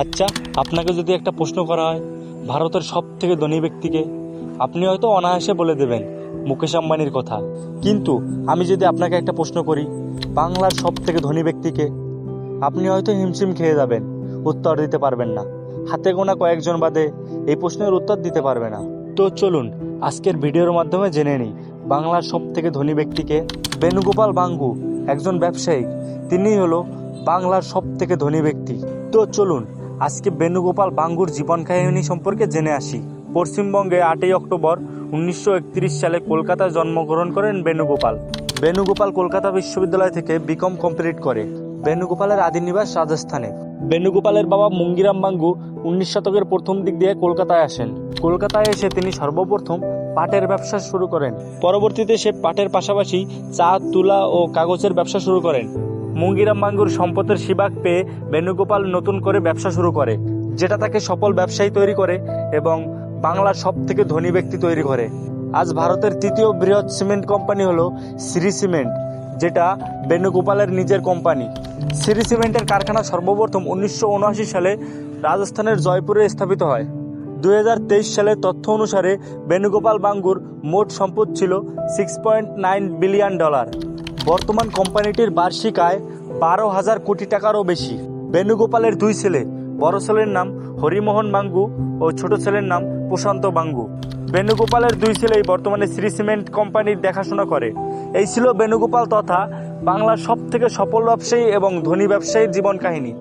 আচ্ছা, আপনাকে যদি একটা প্রশ্ন করা হয় ভারতের সব থেকে ধনী ব্যক্তিকে, আপনি হয়তো অনায়াসে বলে দেবেন মুকেশ আম্বানির কথা। কিন্তু আমি যদি আপনাকে একটা প্রশ্ন করি বাংলার সব থেকে ধনী ব্যক্তিকে, আপনি হয়তো হিমশিম খেয়ে যাবেন, উত্তর দিতে পারবেন না। হাতে গোনা কয়েকজন বাদে এই প্রশ্নের উত্তর দিতে পারবে না। তো চলুন আজকের ভিডিওর মাধ্যমে জেনে নিই বাংলার সব থেকে ধনী ব্যক্তিকে। বেণুগোপাল বাঙ্গু একজন ব্যবসায়িক, তিনি হলো বাংলার সব থেকে ধনী ব্যক্তি। তো চলুন আজকে বেণুগোপাল বাঙ্গুর জীবন কাহিনী সম্পর্কে জেনে আসি। পশ্চিমবঙ্গে 8ই অক্টোবর 1931 সালে কলকাতায় জন্মগ্রহণ করেন বেণুগোপাল। বেণুগোপাল কলকাতা বিশ্ববিদ্যালয় থেকে বিকম কমপ্লিট করে। বেণুগোপালের আদি নিবাস রাজস্থানে। বেণুগোপালের বাবা মুঙ্গিরাম বাঙ্গু 19 শতকের প্রথম দিক দিয়ে কলকাতায় আসেন। কলকাতায় এসে তিনি সর্বপ্রথম পাটের ব্যবসা শুরু করেন। পরবর্তীতে সে পাটের পাশাপাশি চা, তুলা ও কাগজের ব্যবসা শুরু করেন। মুঙ্গিরাম বাঙ্গুর সম্পদের শিবাগ পেয়ে বেণুগোপাল নতুন করে ব্যবসা শুরু করে, যেটা তাকে সফল ব্যবসায়ী তৈরি করে এবং বাংলার সব থেকে ধনী ব্যক্তি তৈরি করে। আজ ভারতের তৃতীয় বৃহৎ সিমেন্ট কোম্পানি হলো শ্রী সিমেন্ট, যেটা বেণুগোপালের নিজের কোম্পানি। শ্রী সিমেন্টের কারখানা সর্বপ্রথম 1979 সালে রাজস্থানের জয়পুরে স্থাপিত হয়। 2023 সালের তথ্য অনুসারে বেণুগোপাল বাঙ্গুর মোট সম্পদ ছিল $6.9 বিলিয়ন। বর্তমান কোম্পানিটির বার্ষিক আয় 12,000 কোটি টাকারও বেশি। বেণুগোপালের দুই ছেলে, বড় ছেলের নাম হরিমোহন বাঙ্গু ও ছোট ছেলের নাম প্রশান্ত বাঙ্গু। বেণুগোপালের দুই ছেলেই বর্তমানে শ্রী সিমেন্ট কোম্পানির দেখাশোনা করে। এই ছিল বেণুগোপাল তথা বাংলার সব থেকে সফল ব্যবসায়ী এবং ধনী ব্যবসায়ীর জীবন কাহিনী।